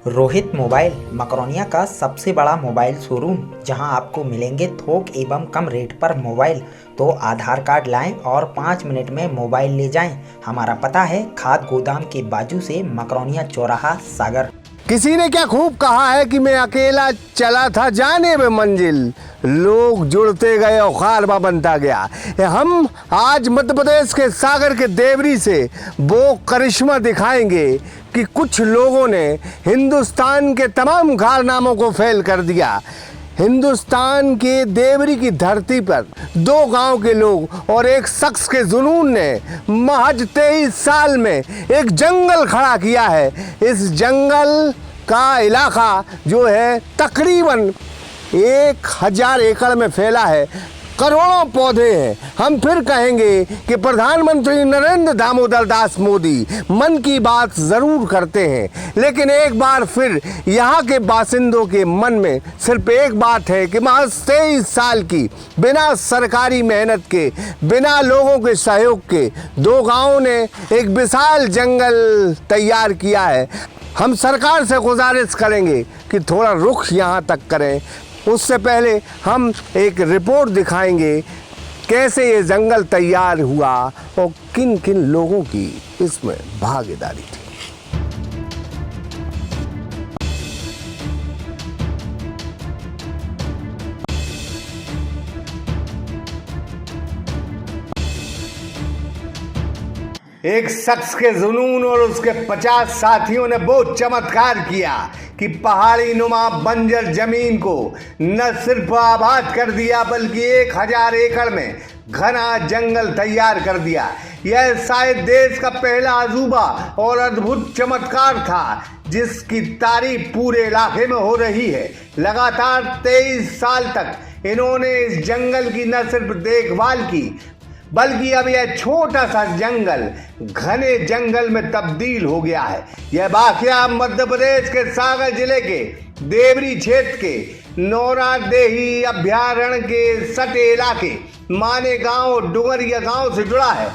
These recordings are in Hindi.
रोहित मोबाइल मकरोनिया का सबसे बड़ा मोबाइल शोरूम, जहां आपको मिलेंगे थोक एवं कम रेट पर मोबाइल। तो आधार कार्ड लाएं और 5 मिनट में मोबाइल ले जाएं। हमारा पता है खाद गोदाम के बाजू से मकरोनिया चौराहा सागर। किसी ने क्या खूब कहा है कि मैं अकेला चला था जाने में मंजिल, लोग जुड़ते गए और खारबा बनता गया। हम आज मध्य प्रदेश के सागर के देवरी से वो करिश्मा दिखाएंगे कि कुछ लोगों ने हिंदुस्तान के तमाम कारनामों को फेल कर दिया। हिंदुस्तान के देवरी की धरती पर 2 गांव के लोग और एक शख्स के जुनून ने महज 23 साल में एक जंगल खड़ा किया है। इस जंगल का इलाका जो है तकरीबन 1000 एकड़ में फैला है, करोड़ों पौधे हैं। हम फिर कहेंगे कि प्रधानमंत्री नरेंद्र दामोदर दास मोदी मन की बात जरूर करते हैं, लेकिन एक बार फिर यहाँ के बासिंदों के मन में सिर्फ एक बात है कि महज 23 साल की बिना सरकारी मेहनत के, बिना लोगों के सहयोग के 2 गांवों ने एक विशाल जंगल तैयार किया है। हम सरकार से गुजारिश करेंगे कि थोड़ा रुख यहाँ तक करें। उससे पहले हम एक रिपोर्ट दिखाएंगे कैसे ये जंगल तैयार हुआ और किन किन लोगों की इसमें भागीदारी थी। एक शख्स के जुनून और उसके 50 साथियों ने बहुत चमत्कार किया कि पहाड़ी नुमा बंजर जमीन को न सिर्फ आबाद कर दिया बल्कि 1000 एकड़ में घना जंगल तैयार कर दिया। यह शायद देश का पहला अजूबा और अद्भुत चमत्कार था जिसकी तारीफ पूरे इलाके में हो रही है। लगातार 23 साल तक इन्होंने इस जंगल की न सिर्फ देखभाल की बल्कि अब यह छोटा सा जंगल घने जंगल में तब्दील हो गया है। यह वाकया मध्य प्रदेश के सागर जिले के देवरी क्षेत्र के नौरादेही अभ्यारण्य के सटे इलाके माने गांव डुगरिया गांव से जुड़ा है,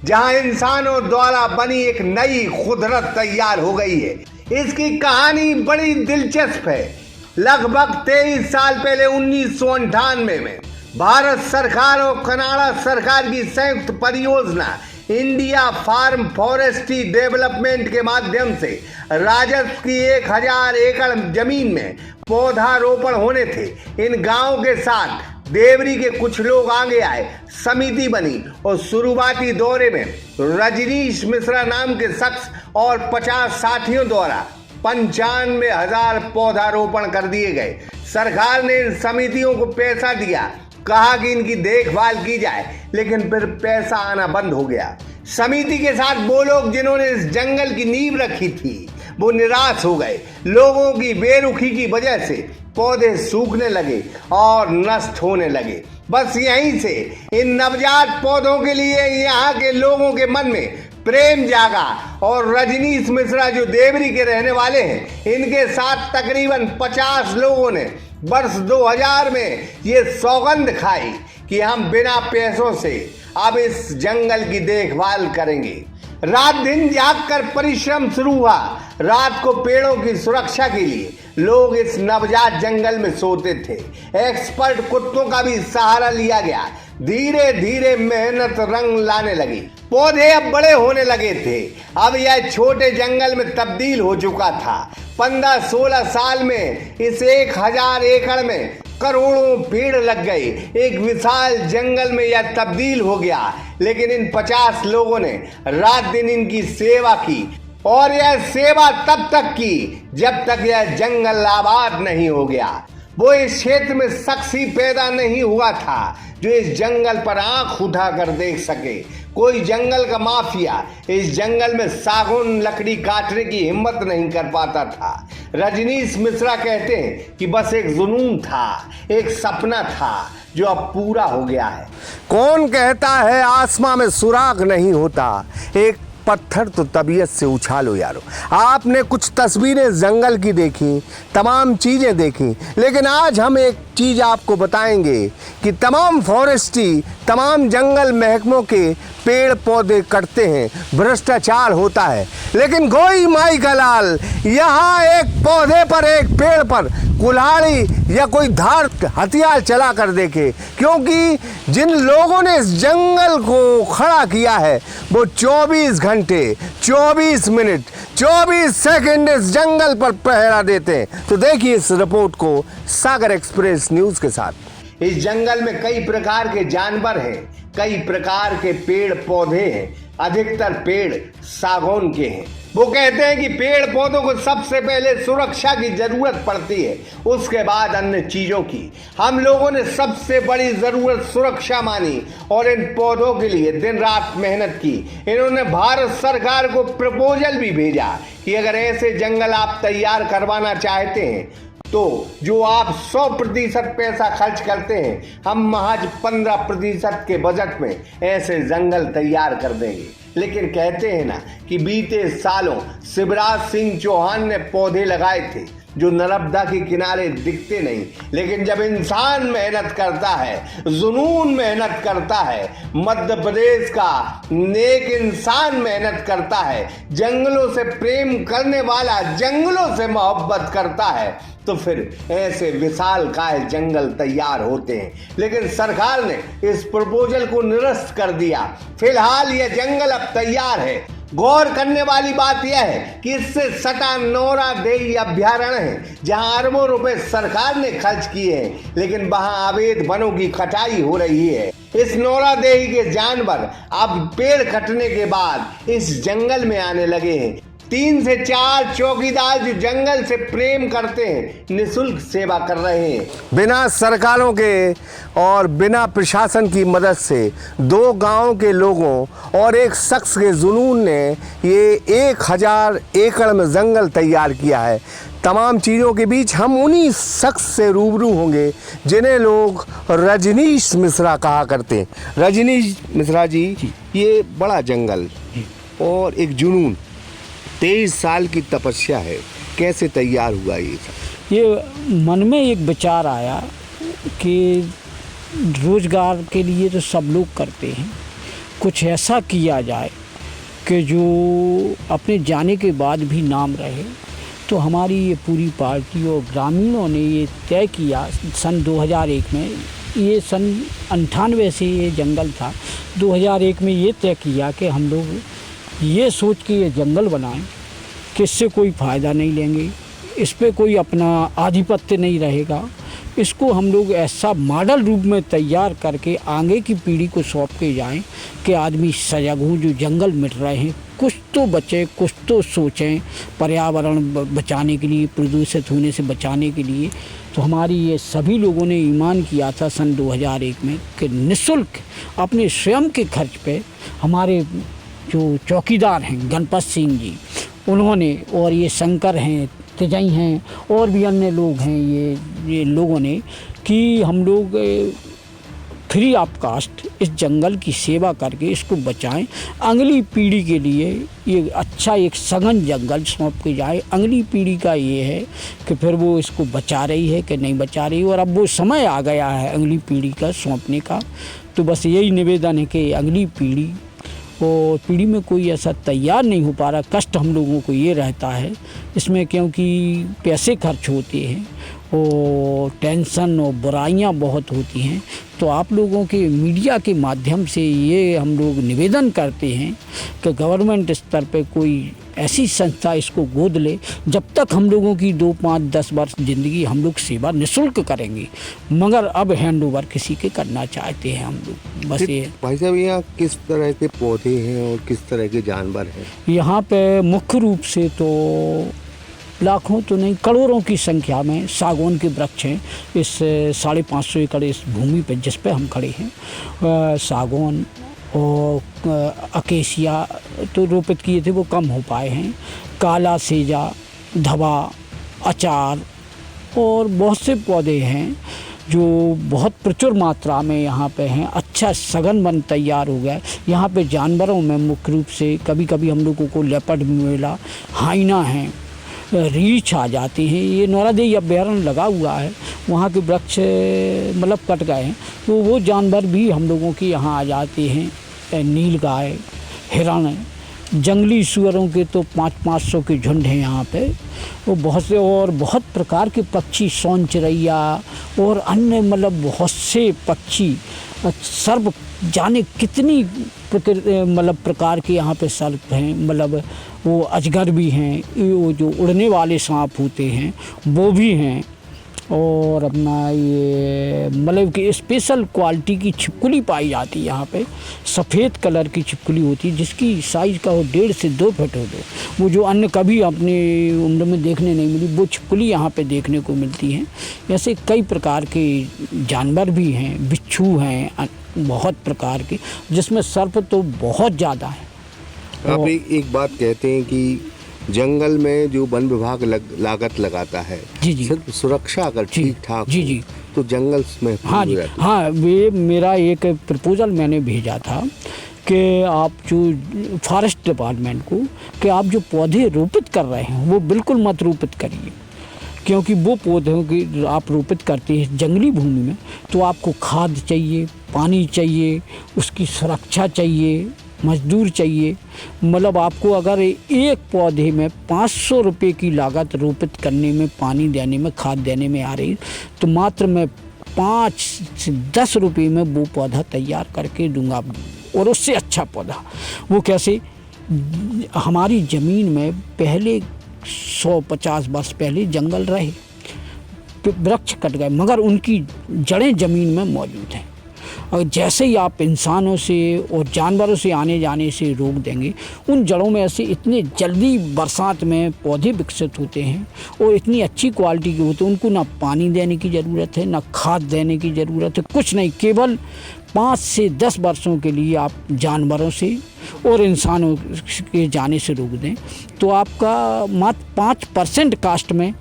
जहां इंसानों द्वारा बनी एक नई कुदरत तैयार हो गई है। इसकी कहानी बड़ी दिलचस्प है। लगभग 23 साल पहले 1998 में भारत सरकार और कनाडा सरकार की संयुक्त परियोजना इंडिया फार्म फॉरेस्ट्री डेवलपमेंट के माध्यम से राजस्व की 1000 एकड़ जमीन में पौधारोपण होने थे। इन गांवों के साथ देवरी के कुछ लोग आगे आए, समिति बनी और शुरुआती दौरे में रजनीश मिश्रा नाम के शख्स और 50 साथियों द्वारा 95,000 पौधारोपण कर दिए गए। सरकार ने इन समितियों को पैसा दिया, कहा कि इनकी देखभाल की जाए, लेकिन फिर पैसा आना बंद हो गया। समिति के साथ वो लोग जिन्होंने इस जंगल की नींव रखी थी वो निराश हो गए। लोगों की बेरुखी की वजह से पौधे सूखने लगे और नष्ट होने लगे। बस यहीं से इन नवजात पौधों के लिए यहाँ के लोगों के मन में प्रेम जागा और रजनीश मिश्रा जो देवरी के रहने वाले हैं, इनके साथ तकरीबन 50 लोगों ने वर्ष 2000 में ये सौगंध खाई कि हम बिना पैसों से अब इस जंगल की देखभाल करेंगे। रात दिन जागकर परिश्रम शुरू हुआ। रात को पेड़ों की सुरक्षा के लिए लोग इस नवजात जंगल में सोते थे। एक्सपर्ट कुत्तों का भी सहारा लिया गया। धीरे धीरे मेहनत रंग लाने लगी। पौधे अब बड़े होने लगे थे। अब यह छोटे जंगल में तब्दील हो चुका था। 15-16 साल में इस 1000 एकड़ में करोड़ों पेड़ लग गए। एक विशाल जंगल में यह तब्दील हो गया। लेकिन इन 50 लोगों ने रात दिन इनकी सेवा की और यह सेवा तब तक की जब तक यह जंगल आबाद नहीं हो गया। वो इस क्षेत्र में शख्स ही पैदा नहीं हुआ था जो इस जंगल पर आंख उठाकर देख सके। कोई जंगल का माफिया इस जंगल में सागौन लकड़ी काटने की हिम्मत नहीं कर पाता था। रजनीश मिश्रा कहते हैं कि बस एक जुनून था, एक सपना था जो अब पूरा हो गया है। कौन कहता है आसमां में सुराग नहीं होता। एक पत्थर तो तबीयत से उछालो यारो। आपने कुछ तस्वीरें जंगल की देखी, तमाम चीज़ें देखी, लेकिन आज हम एक चीज़ आपको बताएंगे कि तमाम फॉरेस्ट्री, तमाम जंगल महकमों के पेड़ पौधे कटते हैं, भ्रष्टाचार होता है, लेकिन गोई माई का लाल यहाँ एक पौधे पर, एक पेड़ पर कुल्हाड़ी या कोई धार हथियार चला कर देखे, क्योंकि जिन लोगों ने इस जंगल को खड़ा किया है वो 24 घंटे 24 मिनट 24 सेकंड इस जंगल पर पहरा देते हैं। तो देखिए इस रिपोर्ट को सागर एक्सप्रेस न्यूज के साथ। इस जंगल में कई प्रकार के जानवर हैं, कई प्रकार के पेड़ पौधे हैं, अधिकतर पेड़ सागौन के हैं। वो कहते हैं कि पेड़ पौधों को सबसे पहले सुरक्षा की जरूरत पड़ती है, उसके बाद अन्य चीजों की। हम लोगों ने सबसे बड़ी जरूरत सुरक्षा मानी और इन पौधों के लिए दिन रात मेहनत की। इन्होंने भारत सरकार को प्रपोजल भी भेजा कि अगर ऐसे जंगल आप तैयार करवाना चाहते हैं तो जो आप 100% पैसा खर्च करते हैं, हम महज 15% के बजट में ऐसे जंगल तैयार कर देंगे। लेकिन कहते हैं ना कि बीते सालों शिवराज सिंह चौहान ने पौधे लगाए थे जो नर्मदा के किनारे दिखते नहीं, लेकिन जब इंसान मेहनत करता है, जुनून मेहनत करता है, मध्य प्रदेश का नेक इंसान मेहनत करता है, जंगलों से प्रेम करने वाला जंगलों से मोहब्बत करता है, तो फिर ऐसे विशालकाय जंगल तैयार होते हैं। लेकिन सरकार ने इस प्रपोजल को निरस्त कर दिया। फिलहाल यह जंगल अब तैयार है। गौर करने वाली बात यह है कि इससे सटा नौरा देही अभ्यारण्य है, जहां अरबों रुपए सरकार ने खर्च किए हैं, लेकिन वहां अवैध वनों की कटाई हो रही है। इस नौरा देही के जानवर अब पेड़ कटने के बाद इस जंगल में आने लगे हैं। 3 से 4 चौकीदार जो जंगल से प्रेम करते हैं निःशुल्क सेवा कर रहे हैं। बिना सरकारों के और बिना प्रशासन की मदद से 2 गांव के लोगों और एक शख्स के जुनून ने ये 1000 एकड़ में जंगल तैयार किया है। तमाम चीज़ों के बीच हम उन्हीं शख्स से रूबरू होंगे जिन्हें लोग रजनीश मिश्रा कहा करते हैं। रजनीश मिश्रा जी, ये बड़ा जंगल और एक जुनून, 23 साल की तपस्या है, कैसे तैयार हुआ ये मन में एक विचार आया कि रोज़गार के लिए तो सब लोग करते हैं, कुछ ऐसा किया जाए कि जो अपने जाने के बाद भी नाम रहे। तो हमारी ये पूरी पार्टी और ग्रामीणों ने ये तय किया सन 2001 में, ये सन 98 से ये जंगल था, 2001 में ये तय किया कि हम लोग ये सोच के ये जंगल बनाएं कि इससे कोई फ़ायदा नहीं लेंगे, इस पे कोई अपना आधिपत्य नहीं रहेगा, इसको हम लोग ऐसा मॉडल रूप में तैयार करके आगे की पीढ़ी को सौंप के जाएं कि आदमी सजग हो, जो जंगल मिट रहे हैं कुछ तो बचे, कुछ तो सोचें पर्यावरण बचाने के लिए, प्रदूषित होने से बचाने के लिए। तो हमारी ये सभी लोगों ने ईमान किया था सन 2001 में कि निःशुल्क अपने स्वयं के खर्च पे हमारे जो चौकीदार हैं गणपत सिंह जी, उन्होंने, और ये शंकर हैं, तेजई हैं, और भी अन्य लोग हैं, ये लोगों ने, कि हम लोग फ्री ऑफ कास्ट इस जंगल की सेवा करके इसको बचाएं, अगली पीढ़ी के लिए ये अच्छा एक सघन जंगल सौंप के जाए। अगली पीढ़ी का ये है कि फिर वो इसको बचा रही है कि नहीं बचा रही, और अब वो समय आ गया है अगली पीढ़ी का सौंपने का। तो बस यही निवेदन है कि अगली पीढ़ी में कोई ऐसा तैयार नहीं हो पा रहा। कष्ट हम लोगों को ये रहता है इसमें, क्योंकि पैसे खर्च होते हैं और टेंशन और बुराइयां बहुत होती हैं। तो आप लोगों के मीडिया के माध्यम से ये हम लोग निवेदन करते हैं कि गवर्नमेंट स्तर पे कोई ऐसी संस्था इसको गोद ले। जब तक हम लोगों की 2, 5, 10 वर्ष ज़िंदगी हम लोग सेवा निःशुल्क करेंगे, मगर अब हैंड ओवर किसी के करना चाहते हैं हम लोग। बस ये भाई साहब, यहाँ किस तरह के पौधे हैं और किस तरह के जानवर हैं? यहाँ पे मुख्य रूप से तो लाखों तो नहीं, करोड़ों की संख्या में सागौन के वृक्ष हैं। इस 550 एकड़ इस भूमि पे जिस पे हम खड़े हैं, सागौन और अकेसिया तो रोपित किए थे, वो कम हो पाए हैं। काला सेजा, धवा, अचार और बहुत से पौधे हैं जो बहुत प्रचुर मात्रा में यहाँ पे हैं। अच्छा सघन वन तैयार हो गया है। यहाँ पे जानवरों में मुख्य रूप से कभी कभी हम लोगों को लेपर्ड मिला, हाइना हैं, रीछ आ जाती हैं। ये नौरादेई अभ्यारण्य लगा हुआ है, वहाँ के वृक्ष मतलब कट गए हैं, तो वो जानवर भी हम लोगों के यहाँ आ जाते हैं। नीलगाय, हिरण, जंगली सुअरों के तो 500-500 के झुंड हैं यहाँ पे। वो बहुत से और बहुत प्रकार के पक्षी, सोन चिड़ैया और अन्य मतलब बहुत से पक्षी, सर्प जाने कितनी मतलब प्रकार के यहाँ पे सर्प हैं। मतलब वो अजगर भी हैं, वो जो उड़ने वाले सांप होते हैं वो भी हैं। और अपना ये मतलब कि स्पेशल क्वालिटी की छिपकली पाई जाती है यहाँ पे। सफ़ेद कलर की छिपकली होती है जिसकी साइज़ का वो 1.5 से 2 फीट होते। वो जो अन्य कभी अपनी उम्र में देखने नहीं मिली, वो छिपकली यहाँ पे देखने को मिलती हैं। ऐसे कई प्रकार के जानवर भी हैं, बिच्छू हैं बहुत प्रकार के, जिसमें सर्प तो बहुत ज़्यादा है। आप एक बात कहते हैं कि जंगल में जो वन विभाग लागत लगाता है, जी जी, सिर्फ सुरक्षा अगर ठीक ठाक जी जी, तो जंगल में हाँ जी, हाँ, वे मेरा एक प्रपोजल मैंने भेजा था कि आप जो फॉरेस्ट डिपार्टमेंट को कि आप जो पौधे रोपित कर रहे हैं वो बिल्कुल मत रोपित करिए, क्योंकि वो पौधों की आप रोपित करते हैं जंगली भूमि में तो आपको खाद चाहिए, पानी चाहिए, उसकी सुरक्षा चाहिए, मजदूर चाहिए। मतलब आपको अगर एक पौधे में 500 रुपये की लागत रोपित करने में, पानी देने में, खाद देने में आ रही, तो मात्र मैं 5 से 10 रुपये में वो पौधा तैयार करके दूंगा। और उससे अच्छा पौधा वो कैसे, हमारी ज़मीन में पहले 150 वर्ष पहले जंगल रहे, वृक्ष कट गए, मगर उनकी जड़ें ज़मीन में मौजूद हैं। और जैसे ही आप इंसानों से और जानवरों से आने जाने से रोक देंगे, उन जड़ों में ऐसे इतने जल्दी बरसात में पौधे विकसित होते हैं और इतनी अच्छी क्वालिटी के होते हैं, उनको ना पानी देने की ज़रूरत है, ना खाद देने की ज़रूरत है, कुछ नहीं। केवल 5 से 10 वर्षों के लिए आप जानवरों से और इंसानों के जाने से रोक दें तो आपका मात्र 5% कास्ट में,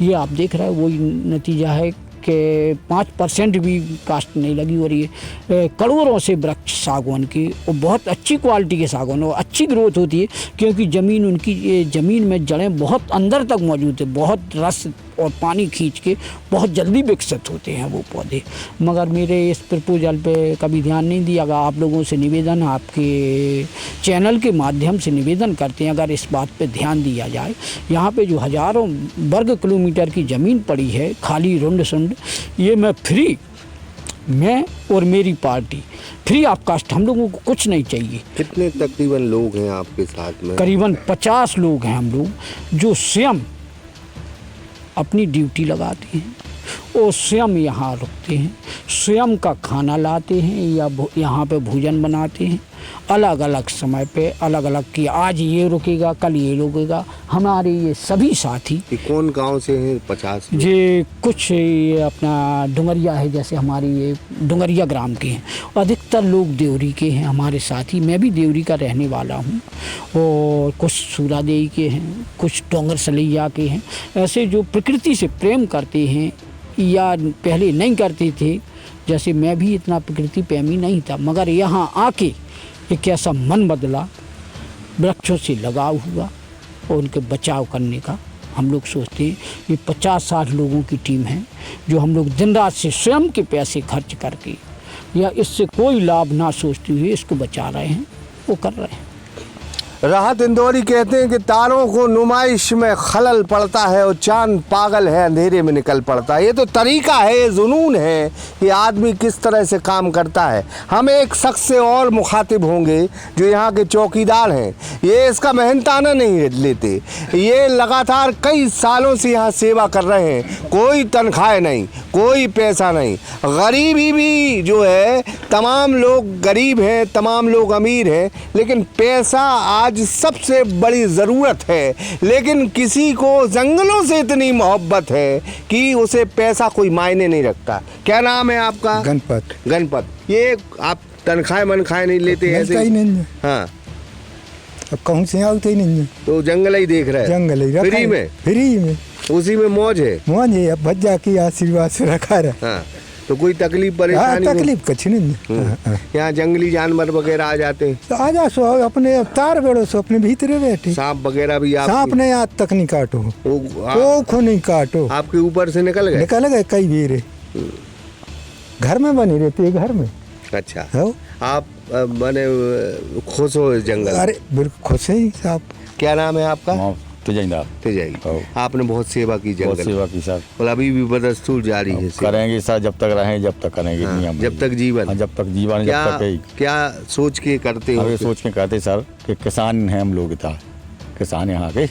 ये आप देख रहे हैं वही नतीजा है कि 5% भी कास्ट नहीं लगी। और ये करोड़ों से वृक्ष सागवान की, और बहुत अच्छी क्वालिटी के सागवान, और अच्छी ग्रोथ होती है क्योंकि ज़मीन उनकी ज़मीन में जड़ें बहुत अंदर तक मौजूद है, बहुत रस और पानी खींच के बहुत जल्दी विकसित होते हैं वो पौधे। मगर मेरे इस प्रपोजल पे कभी ध्यान नहीं दिया गया। आप लोगों से निवेदन, आपके चैनल के माध्यम से निवेदन करते हैं अगर इस बात पे ध्यान दिया जाए। यहाँ पे जो हज़ारों वर्ग किलोमीटर की ज़मीन पड़ी है खाली रुंड सुंड, ये मैं और मेरी पार्टी फ्री ऑफ कास्ट, हम लोगों को कुछ नहीं चाहिए। कितने तकरीबन लोग हैं आपके साथ में? करीबन 50 लोग हैं हम लोग, जो स्वयं अपनी ड्यूटी लगाते हैं और स्वयं यहाँ रुकते हैं, स्वयं का खाना लाते हैं या यहाँ पे भोजन बनाते हैं। अलग अलग समय पे अलग अलग कि आज ये रुकेगा, कल ये रुकेगा। हमारे ये सभी साथी कौन गांव से हैं? 50 ये कुछ ये अपना डुंगरिया है, जैसे हमारी ये डुंगरिया ग्राम के हैं। अधिकतर लोग देवरी के हैं हमारे साथी, मैं भी देवरी का रहने वाला हूँ। और कुछ सूरादेई के हैं, कुछ डोंगर सलैया के हैं। ऐसे जो प्रकृति से प्रेम करते हैं या पहले नहीं करते थे, जैसे मैं भी इतना प्रकृति प्रेमी नहीं था, मगर यहाँ आके एक ऐसा मन बदला, वृक्षों से लगाव हुआ और उनके बचाव करने का हम लोग सोचते हैं। ये 50-60 लोगों की टीम है जो हम लोग दिन रात से स्वयं के पैसे खर्च करके या इससे कोई लाभ ना सोचते हुए इसको बचा रहे हैं, वो कर रहे हैं। राहत इंदौरी कहते हैं कि तारों को नुमाइश में खलल पड़ता है और चांद पागल है अंधेरे में निकल पड़ता है। ये तो तरीका है, ये जुनून है कि आदमी किस तरह से काम करता है। हम एक शख्स से और मुखातिब होंगे जो यहाँ के चौकीदार हैं। ये इसका मेहनताना नहीं लेते, ये लगातार कई सालों से यहाँ सेवा कर रहे हैं। कोई तनख्वाह नहीं, कोई पैसा नहीं। गरीबी भी जो है, तमाम लोग गरीब हैं, तमाम लोग अमीर हैं, लेकिन पैसा आज सबसे बड़ी ज़रूरत है। लेकिन किसी को जंगलों से इतनी मोहब्बत है कि उसे पैसा कोई मायने नहीं रखता। क्या नाम है आपका? गणपत। ये आप तनख्वाह मनख्वाह नहीं लेते? ऐसे ही नहीं है। हाँ, अब कहूँ से आते ही नहीं है, तो जंगल ही देख रहे हैं? जंगल ही फ्री में उसी में मौज है। अब भज्जा की आशीर्वाद से रखा रहा। हाँ, तो कोई तकलीफ हाँ परेशानी नहीं? तकलीफ कछ नहीं। हाँ। यहाँ जंगली जानवर वगैरह आ जाते हैं? तो आ जा सो अपने तार बेड़ो सो अपने भीतरे बैठे। सांप वगैरह भी आप? सांप ने आज तक नहीं काटो, वो खो नहीं काटो। आपके ऊपर से निकल गए कई बेरे। घर में बनी रहती है, घर में। अच्छा, हो आप माने खुश हो इस जंगल? अरे बिल्कुल खुश है साहब। क्या नाम है आपका? तेजाई। आपने बहुत सेवा की बहुत जंगल, सेवा की सर, और अभी भी बदस्तूर जारी है सेवा। करेंगे सर, जब तक रहें जब तक करेंगे। हाँ, नियम जब तक जीवन। हाँ, जब तक जीवन, क्या जब तक क्या सोच के करते अब ये हो? सोच के कहते सर कि किसान हैं हम लोग, था किसान यहाँ के,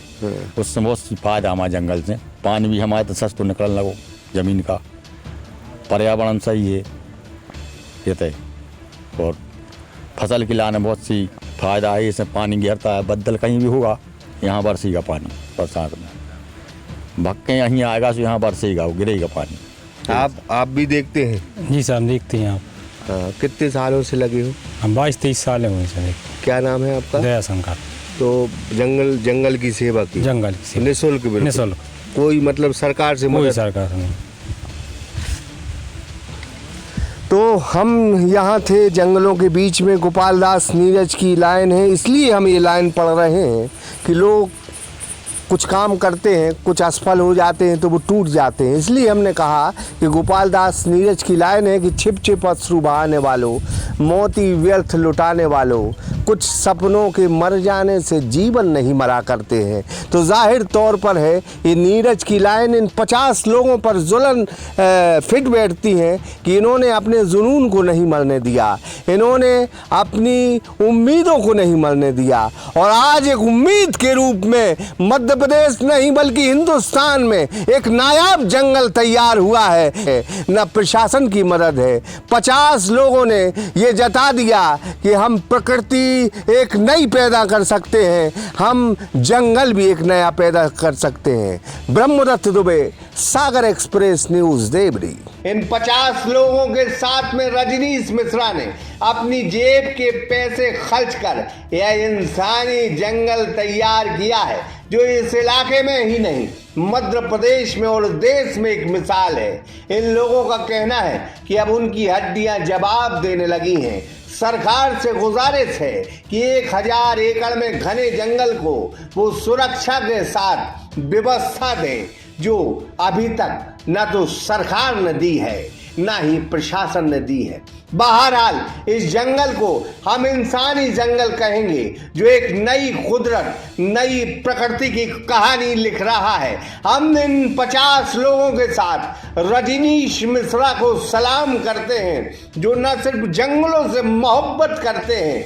उससे बहुत सी फायदा हमारे जंगल से। पानी भी हमारे तो सस्ता निकलने लगो, जमीन का पर्यावरण सही है ये तय, और फसल की लाने बहुत सी फायदा है। इससे पानी गिरता है, बदल कहीं भी होगा यहाँ बरसेगा पानी, बरसात में भक्के यहीं आएगा तो यहाँ बरसेगा, वो गिरेगा पानी। आप भी देखते हैं? जी सर, हम देखते हैं। आप कितने सालों से लगे हो? हम 22-23 साल हुए सर। क्या नाम है आपका? दया शंकर। तो जंगल की सेवा की? जंगल की सेवा। निःशुल्क? बिल्कुल निःशुल्क, कोई मतलब सरकार से कोई मदद? सरकार से नहीं। तो हम यहाँ थे जंगलों के बीच में। गोपाल दास नीरज की लाइन है, इसलिए हम ये लाइन पढ़ रहे हैं कि लोग कुछ काम करते हैं, कुछ असफल हो जाते हैं तो वो टूट जाते हैं। इसलिए हमने कहा कि गोपाल दास नीरज की लाइन है कि छिप छिप अश्रु बहाने वालों, मोती व्यर्थ लुटाने वालों, कुछ सपनों के मर जाने से जीवन नहीं मरा करते हैं। तो जाहिर तौर पर है ये नीरज की लाइन इन 50 लोगों पर जुल्म फिट बैठती है कि इन्होंने अपने जुनून को नहीं मरने दिया, इन्होंने अपनी उम्मीदों को नहीं मरने दिया, और आज एक उम्मीद के रूप में मध्य प्रदेश नहीं बल्कि हिंदुस्तान में एक नायाब जंगल तैयार हुआ है। न प्रशासन की मदद है, 50 लोगों ने ये जता दिया कि हम प्रकृति एक नई पैदा कर सकते हैं, हम जंगल भी एक नया पैदा कर सकते हैं। ब्रह्मदत्त दुबे, सागर एक्सप्रेस न्यूज, देवरी। इन 50 लोगों के साथ में रजनीश मिश्रा ने अपनी जेब के पैसे खर्च कर यह इंसानी जंगल तैयार किया है, जो इस इलाके में ही नहीं मध्य प्रदेश में और देश में एक मिसाल है। इन लोगों का कहना है कि अब उनकी हड्डियां जवाब देने लगी हैं। सरकार से गुजारिश है कि 1000 एकड़ में घने जंगल को वो सुरक्षा के साथ व्यवस्था दें, जो अभी तक न तो सरकार ने दी है ना ही प्रशासन ने दी है। बहरहाल इस जंगल को हम इंसानी जंगल कहेंगे, जो एक नई कुदरत, नई प्रकृति की कहानी लिख रहा है। हम इन 50 लोगों के साथ रजनीश मिश्रा को सलाम करते हैं, जो न सिर्फ जंगलों से मोहब्बत करते हैं,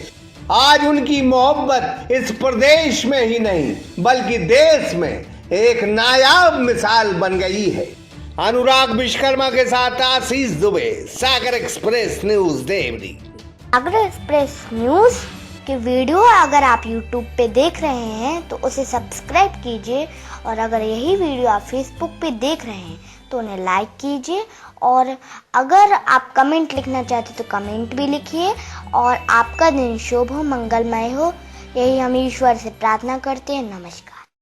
आज उनकी मोहब्बत इस प्रदेश में ही नहीं बल्कि देश में एक नायाब मिसाल बन गई है। अनुराग विश्वकर्मा के साथ आशीष दुबे, सागर एक्सप्रेस न्यूज, देवरी। सागर एक्सप्रेस न्यूज की वीडियो अगर आप YouTube पे देख रहे हैं तो उसे सब्सक्राइब कीजिए, और अगर यही वीडियो आप Facebook पे देख रहे हैं तो उन्हें लाइक कीजिए, और अगर आप कमेंट लिखना चाहते तो कमेंट भी लिखिए, और आपका दिन शुभ हो, मंगलमय हो, यही हम ईश्वर से प्रार्थना करते हैं। नमस्कार।